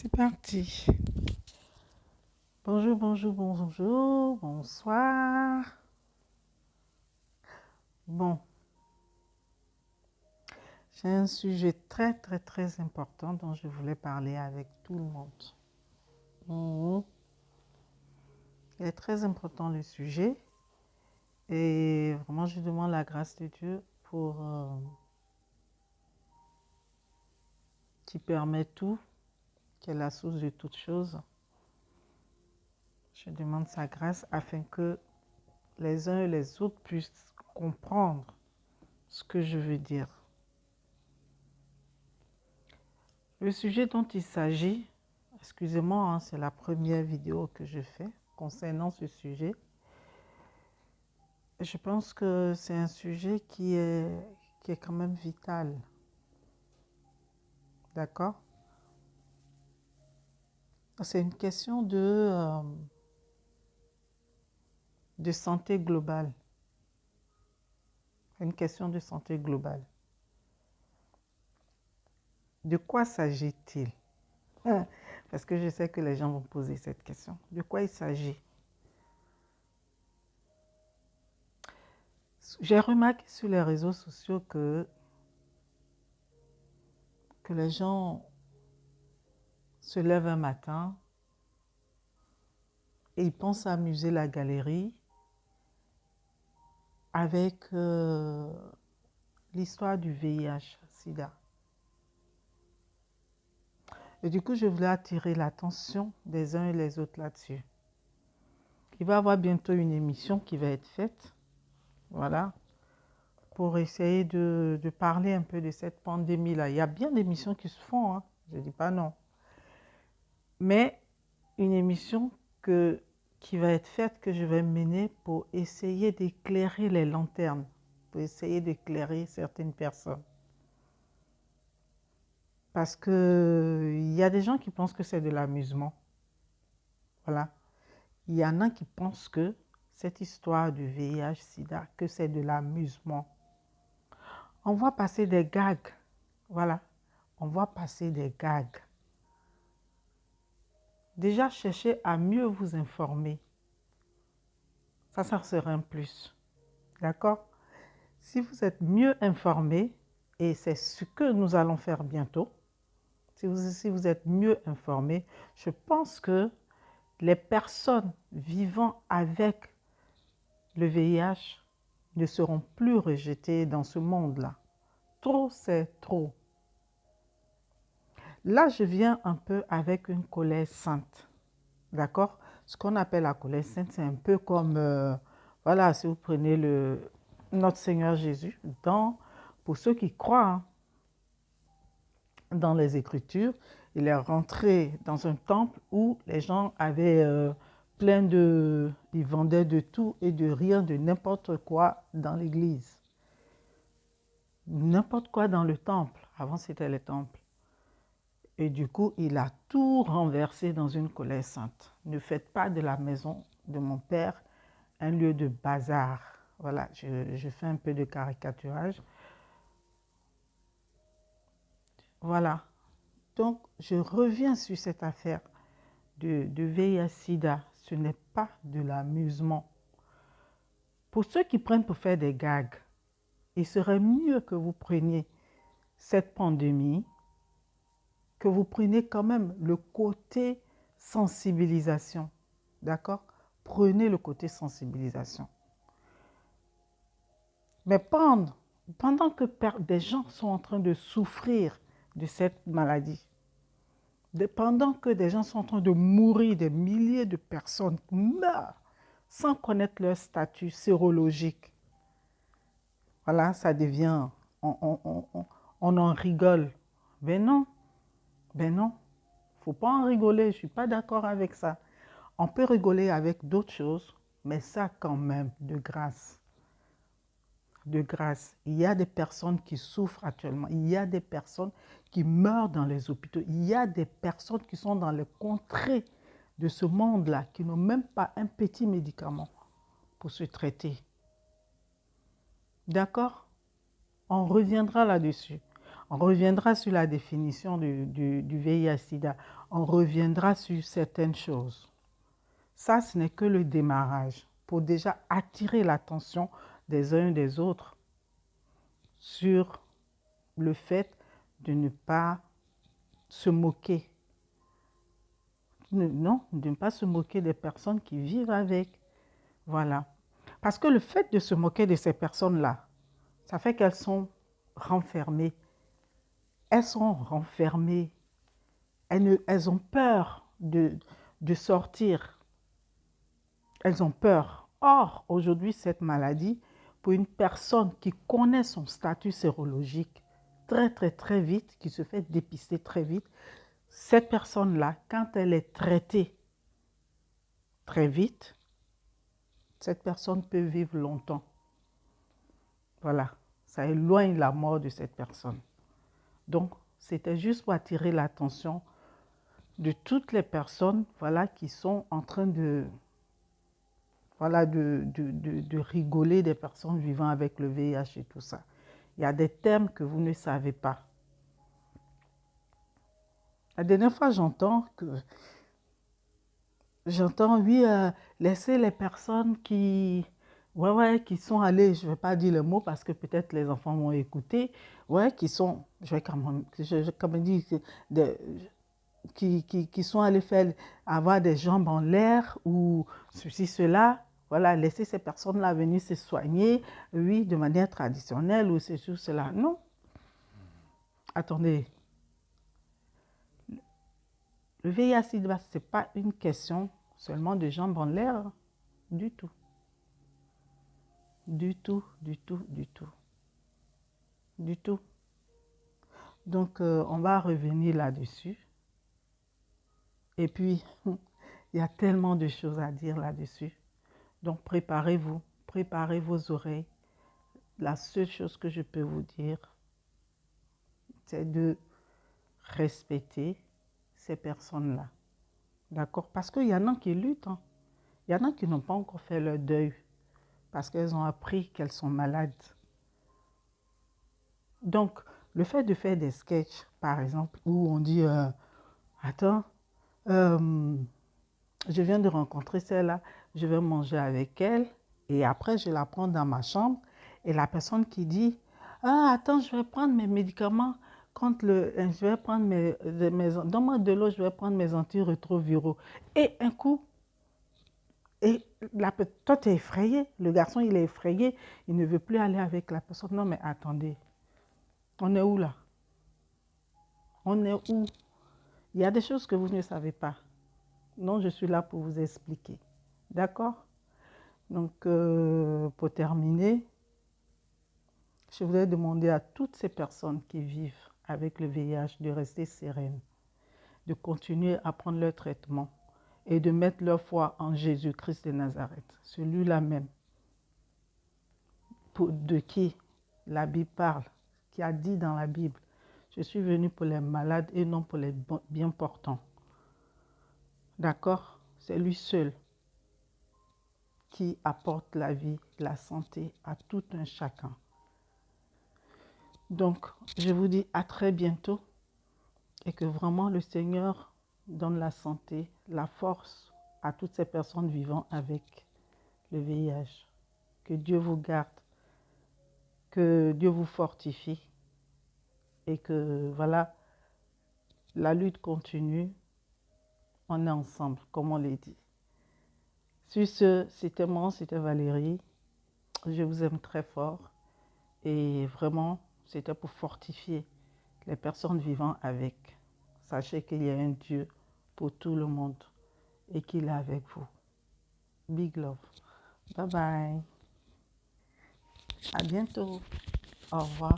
C'est parti. Bonjour, bonjour, bonjour, bonsoir. Bon, j'ai un sujet très, très, très important dont je voulais parler avec tout le monde. Mhm. Il est très important le sujet et vraiment je demande la grâce de Dieu pour qui permet tout, qui est la source de toutes choses. Je demande sa grâce afin que les uns et les autres puissent comprendre ce que je veux dire. Le sujet dont il s'agit, excusez-moi, hein, c'est la première vidéo que je fais concernant ce sujet. Je pense que c'est un sujet qui est quand même vital. D'accord? C'est une question de santé globale. C'est une question de santé globale. De quoi s'agit-il? Parce que je sais que les gens vont poser cette question. De quoi il s'agit? J'ai remarqué sur les réseaux sociaux que les gens se lèvent un matin et ils pensent à amuser la galerie avec l'histoire du VIH-Sida. Et du coup, je voulais attirer l'attention des uns et les autres là-dessus. Il va y avoir bientôt une émission qui va être faite, voilà, pour essayer de parler un peu de cette pandémie-là. Il y a bien des émissions qui se font, hein, je ne dis pas non. Mais une émission qui va être faite, que je vais mener pour essayer d'éclairer les lanternes, pour essayer d'éclairer certaines personnes. Parce qu'il y a des gens qui pensent que c'est de l'amusement. Voilà. Il y en a qui pensent que cette histoire du VIH-Sida, que c'est de l'amusement. On voit passer des gags. Voilà. On voit passer des gags. Déjà, cherchez à mieux vous informer. Ça serait un plus. D'accord? Si vous êtes mieux informé, et c'est ce que nous allons faire bientôt, si vous êtes mieux informé, je pense que les personnes vivant avec le VIH ne seront plus rejetées dans ce monde-là. Trop, c'est trop. Là, je viens un peu avec une colère sainte. D'accord? Ce qu'on appelle la colère sainte, c'est un peu comme, voilà, si vous prenez notre Seigneur Jésus, pour ceux qui croient, hein, dans les Écritures, il est rentré dans un temple où les gens avaient ils vendaient de tout et de rien, de n'importe quoi dans l'église. N'importe quoi dans le temple. Avant, c'était le temple. Et du coup, il a tout renversé dans une colère sainte. Ne faites pas de la maison de mon père un lieu de bazar. Voilà, je fais un peu de caricaturage. Voilà. Donc, je reviens sur cette affaire de VIH-Sida. Ce n'est pas de l'amusement. Pour ceux qui prennent pour faire des gags, il serait mieux que vous preniez cette pandémie, que vous preniez quand même le côté sensibilisation. D'accord? Prenez le côté sensibilisation. Mais pendant que des gens sont en train de souffrir de cette maladie, pendant que des gens sont en train de mourir, des milliers de personnes meurent sans connaître leur statut sérologique, voilà, ça devient, on en rigole. Ben non, il ne faut pas en rigoler, je ne suis pas d'accord avec ça. On peut rigoler avec d'autres choses, mais ça quand même, de grâce. De grâce. Il y a des personnes qui souffrent actuellement, il y a des personnes qui meurent dans les hôpitaux, il y a des personnes qui sont dans les contrées de ce monde-là, qui n'ont même pas un petit médicament pour se traiter. D'accord? On reviendra là-dessus. On reviendra sur la définition du VIH-Sida. On reviendra sur certaines choses. Ça, ce n'est que le démarrage pour déjà attirer l'attention des uns et des autres sur le fait de ne pas se moquer. Non, de ne pas se moquer des personnes qui vivent avec. Voilà. Parce que le fait de se moquer de ces personnes-là, ça fait qu'elles sont renfermées. Elles sont renfermées. Elles ont peur de sortir. Elles ont peur. Or, aujourd'hui, cette maladie, pour une personne qui connaît son statut sérologique très vite, qui se fait dépister très vite, cette personne-là, quand elle est traitée très vite, cette personne peut vivre longtemps. Voilà, ça éloigne la mort de cette personne. Donc, c'était juste pour attirer l'attention de toutes les personnes, voilà, qui sont en train de, voilà, de rigoler des personnes vivant avec le VIH et tout ça. Il y a des termes que vous ne savez pas. La dernière fois, j'entends, oui, laisser les personnes qui, qui sont allées, je ne vais pas dire le mot parce que peut-être les enfants vont écouter, qui sont, je vais quand même dire, qui sont allés avoir des jambes en l'air ou ceci, cela, voilà, laisser ces personnes-là venir se soigner, oui, de manière traditionnelle ou ceci ou cela. Non. Attendez. Le VIH-Sida, ce n'est pas une question seulement de jambes en l'air, du tout. Du tout. Donc, on va revenir là-dessus. Et puis, il y a tellement de choses à dire là-dessus. Donc, préparez-vous, préparez vos oreilles. La seule chose que je peux vous dire, c'est de respecter ces personnes-là. D'accord? Parce qu'il y en a qui luttent. Hein. Il y en a qui n'ont pas encore fait leur deuil parce qu'elles ont appris qu'elles sont malades. Donc, le fait de faire des sketchs, par exemple, où on dit attends, je viens de rencontrer celle-là, je vais manger avec elle et après je la prends dans ma chambre et la personne qui dit ah, attends, je vais prendre mes médicaments je vais prendre donne-moi de l'eau, je vais prendre mes antirétroviraux. Et un coup, toi tu es effrayé, le garçon il est effrayé, il ne veut plus aller avec la personne. Non mais attendez, on est où là? On est où? Il y a des choses que vous ne savez pas. Non, je suis là pour vous expliquer. D'accord? Donc, pour terminer, je voudrais demander à toutes ces personnes qui vivent avec le VIH de rester sereines, de continuer à prendre leur traitement et de mettre leur foi en Jésus-Christ de Nazareth, celui-là même, de qui la Bible parle, qui a dit dans la Bible, je suis venu pour les malades et non pour les bien portants. D'accord? C'est lui seul qui apporte la vie, la santé à tout un chacun. Donc, je vous dis à très bientôt et que vraiment le Seigneur donne la santé, la force à toutes ces personnes vivant avec le VIH. Que Dieu vous garde, que Dieu vous fortifie et que voilà, la lutte continue. On est ensemble, comme on l'a dit. Sur ce, c'était moi, c'était Valérie. Je vous aime très fort et vraiment, c'était pour fortifier les personnes vivant avec. Sachez qu'il y a un Dieu pour tout le monde et qu'il est avec vous. Big love. Bye bye. À bientôt. Au revoir.